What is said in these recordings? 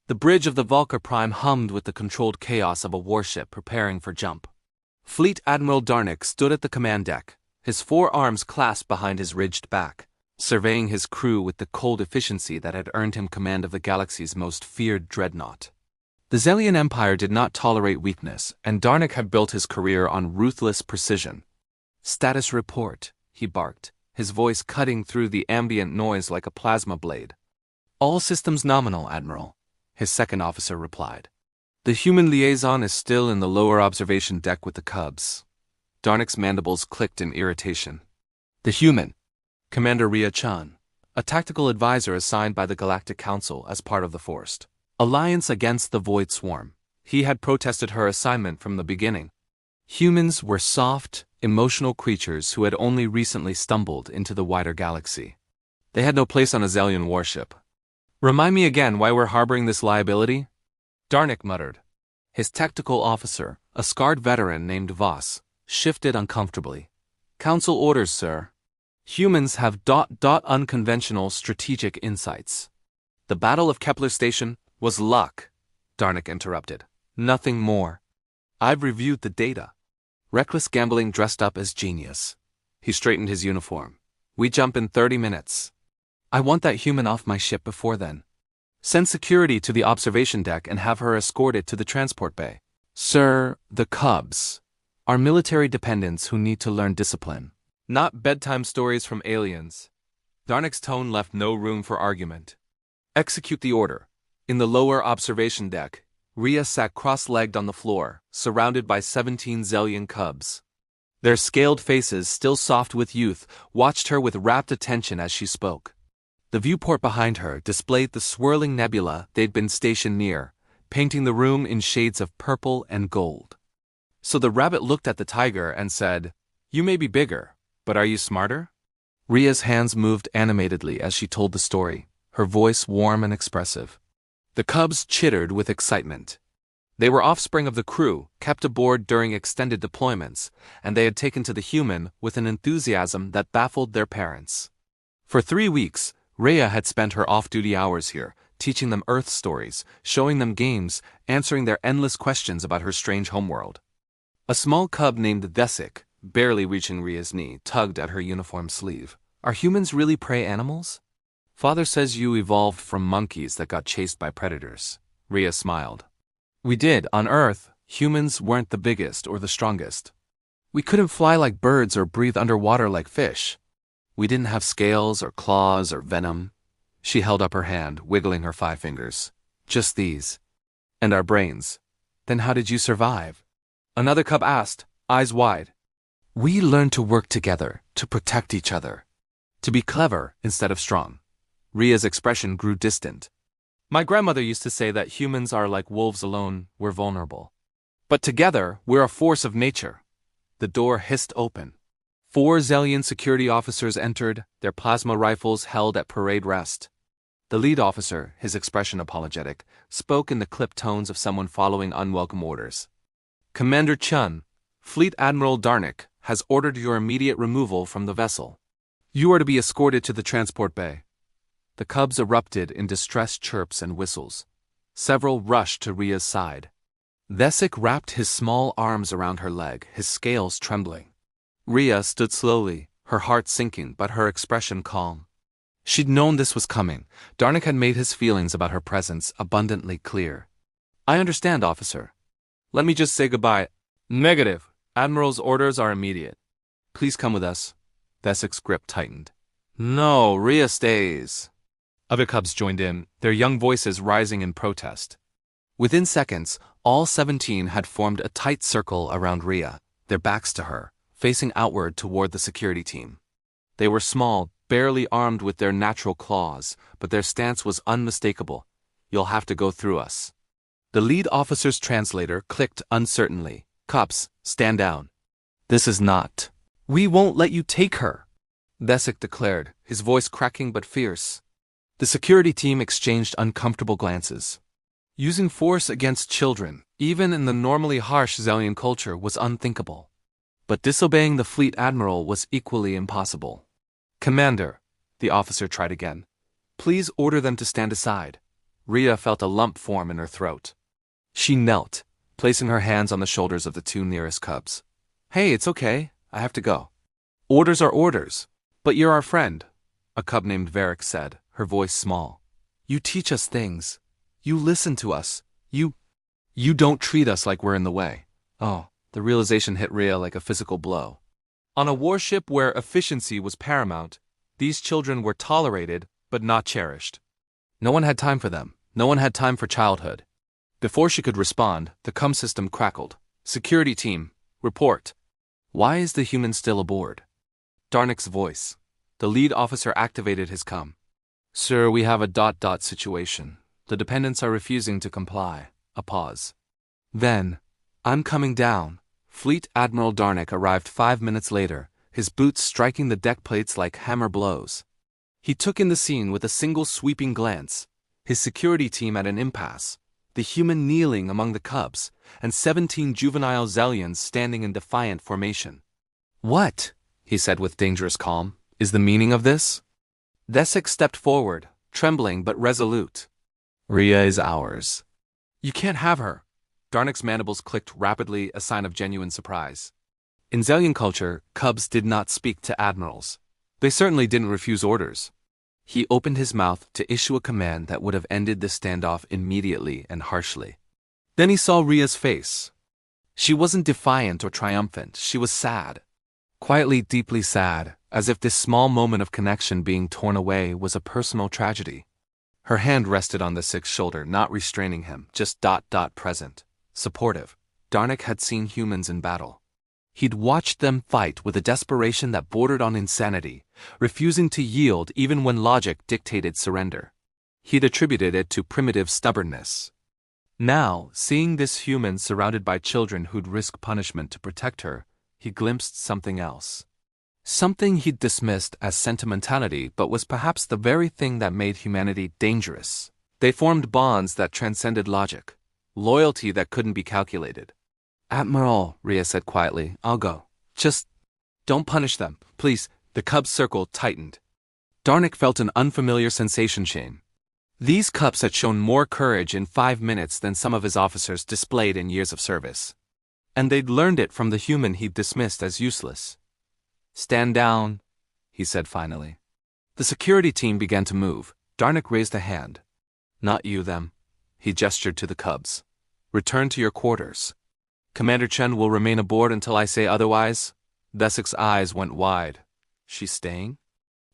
The bridge of the Valkyr Prime hummed with the controlled chaos of a warship preparing for jump. Fleet Admiral Darnik stood at the command deck, his forearms clasped behind his ridged back, surveying his crew with the cold efficiency that had earned him command of the galaxy's most feared dreadnought. The Zelian Empire did not tolerate weakness, and Darnik had built his career on ruthless precision. "Status report," he barked, his voice cutting through the ambient noise like a plasma blade. "All systems nominal, Admiral," his second officer replied. "The human liaison is still in the lower observation deck with the Cubs." Darnik's mandibles clicked in irritation. "The human?" Commander Rhea Chun, a tactical advisor assigned by the Galactic Council as part of the Forced Alliance against the Void Swarm. He had protested her assignment from the beginning. Humans were soft, emotional creatures who had only recently stumbled into the wider galaxy. They had no place on a Zelian warship. "Remind me again why we're harboring this liability?" Darnik muttered. His tactical officer, a scarred veteran named Voss, shifted uncomfortably. "Council orders, sir. Humans have unconventional strategic insights." "The Battle of Kepler Station was luck," Darnik interrupted. "Nothing more. I've reviewed the data. Reckless gambling dressed up as genius." He straightened his uniform. "We jump in 30 minutes. I want that human off my ship before then. Send security to the observation deck and have her escorted to the transport bay." "Sir, the Cubs are military dependents who need to learn discipline, not bedtime stories from aliens." Darnik's tone left no room for argument. "Execute the order." In the lower observation deck, Rhea sat cross-legged on the floor, surrounded by 17 Zelian Cubs. Their scaled faces, still soft with youth, watched her with rapt attention as she spoke. The viewport behind her displayed the swirling nebula they'd been stationed near, painting the room in shades of purple and gold. So the rabbit looked at the tiger and said, "You may be bigger, but are you smarter?" Rhea's hands moved animatedly as she told the story, her voice warm and expressive. The Cubs chittered with excitement. They were offspring of the crew, kept aboard during extended deployments, and they had taken to the human with an enthusiasm that baffled their parents. For 3 weeks, Rhea had spent her off-duty hours here, teaching them Earth stories, showing them games, answering their endless questions about her strange homeworld. A small cub named Vesik, barely reaching Rhea's knee, tugged at her uniform sleeve. "Are humans really prey animals?" "Father says you evolved from monkeys that got chased by predators." Rhea smiled. "We did. On Earth, humans weren't the biggest or the strongest. We couldn't fly like birds or breathe underwater like fish. We didn't have scales or claws or venom." She held up her hand, wiggling her 5 fingers. "Just these. And our brains. Then how did you survive?" Another cub asked, eyes wide. "We learned to work together, to protect each other. To be clever instead of strong." Rhea's expression grew distant. "My grandmother used to say that humans are like wolves alone, we're vulnerable. But together, we're a force of nature." The door hissed open. 4 Zelian security officers entered, their plasma rifles held at parade rest. The lead officer, his expression apologetic, spoke in the clipped tones of someone following unwelcome orders. "Commander Chun, Fleet Admiral Darnik has ordered your immediate removal from the vessel. You are to be escorted to the transport bay." The Cubs erupted in distressed chirps and whistles. Several rushed to Rhea's side. Vesik wrapped his small arms around her leg, his scales trembling. Rhea stood slowly, her heart sinking but her expression calm. She'd known this was coming. Darnik had made his feelings about her presence abundantly clear. "I understand, officer. Let me just say goodbye." "Negative. Admiral's orders are immediate. Please come with us." Vesik's grip tightened. "No, Rhea stays." Other Cubs joined in, their young voices rising in protest. Within seconds, all 17 had formed a tight circle around Rhea, their backs to her, facing outward toward the security team. They were small, barely armed with their natural claws, but their stance was unmistakable. "You'll have to go through us." The lead officer's translator clicked uncertainly. "Cops, stand down. This is not." "We won't let you take her," Vesik declared, his voice cracking but fierce. The security team exchanged uncomfortable glances. Using force against children, even in the normally harsh Zelian culture, was unthinkable. But disobeying the fleet admiral was equally impossible. "Commander," the officer tried again, "please order them to stand aside." Rhea felt a lump form in her throat. She knelt, placing her hands on the shoulders of the two nearest cubs. Hey, it's okay. I have to go. Orders are orders. But you're our friend, a cub named Varric said, her voice small. You teach us things. You listen to us. You don't treat us like we're in the way. Oh, the realization hit Rhea like a physical blow. On a warship where efficiency was paramount, these children were tolerated but not cherished. No one had time for them. No one had time for childhood. Before she could respond, the comm system crackled. Security team, report. Why is the human still aboard? Darnick's voice. The lead officer activated his comm. Sir, we have a ... situation. The dependents are refusing to comply. A pause. Then, I'm coming down. Fleet Admiral Darnick arrived 5 minutes later, his boots striking the deck plates like hammer blows. He took in the scene with a single sweeping glance, his security team at an impasse, the human kneeling among the cubs, and 17 juvenile Zellions standing in defiant formation. What, he said with dangerous calm, is the meaning of this? Vesic stepped forward, trembling but resolute. Rhea is ours. You can't have her. Darnick's mandibles clicked rapidly, a sign of genuine surprise. In Zellion culture, cubs did not speak to admirals. They certainly didn't refuse orders. He opened his mouth to issue a command that would have ended the standoff immediately and harshly. Then he saw Rhea's face. She wasn't defiant or triumphant, she was sad. Quietly, deeply sad, as if this small moment of connection being torn away was a personal tragedy. Her hand rested on the Six's shoulder, not restraining him, just ... present. Supportive. Darnick had seen humans in battle. He'd watched them fight with a desperation that bordered on insanity, refusing to yield even when logic dictated surrender. He'd attributed it to primitive stubbornness. Now, seeing this human surrounded by children who'd risk punishment to protect her, he glimpsed something else. Something he'd dismissed as sentimentality but was perhaps the very thing that made humanity dangerous. They formed bonds that transcended logic, loyalty that couldn't be calculated. Admiral, Rhea said quietly, I'll go. Just don't punish them, please. The cub's circle tightened. Darnick felt an unfamiliar sensation shame. These cubs had shown more courage in 5 minutes than some of his officers displayed in years of service. And they'd learned it from the human he'd dismissed as useless. Stand down, he said finally. The security team began to move. Darnick raised a hand. Not you, them. He gestured to the cubs. Return to your quarters. Commander Chen will remain aboard until I say otherwise. Vesic's eyes went wide. She's staying?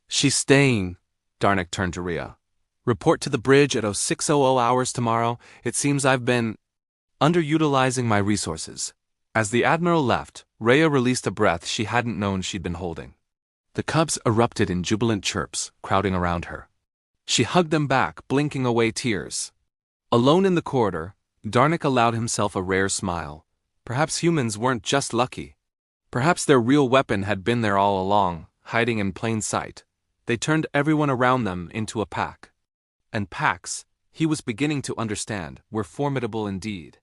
She's staying. Darnick turned to Rhea. Report to the bridge at 0600 hours tomorrow. It seems I've been underutilizing my resources. As the Admiral left, Rhea released a breath she hadn't known she'd been holding. The cubs erupted in jubilant chirps, crowding around her. She hugged them back, blinking away tears. Alone in the corridor, Darnick allowed himself a rare smile. Perhaps humans weren't just lucky. Perhaps their real weapon had been there all along, hiding in plain sight. They turned everyone around them into a pack. And packs, he was beginning to understand, were formidable indeed.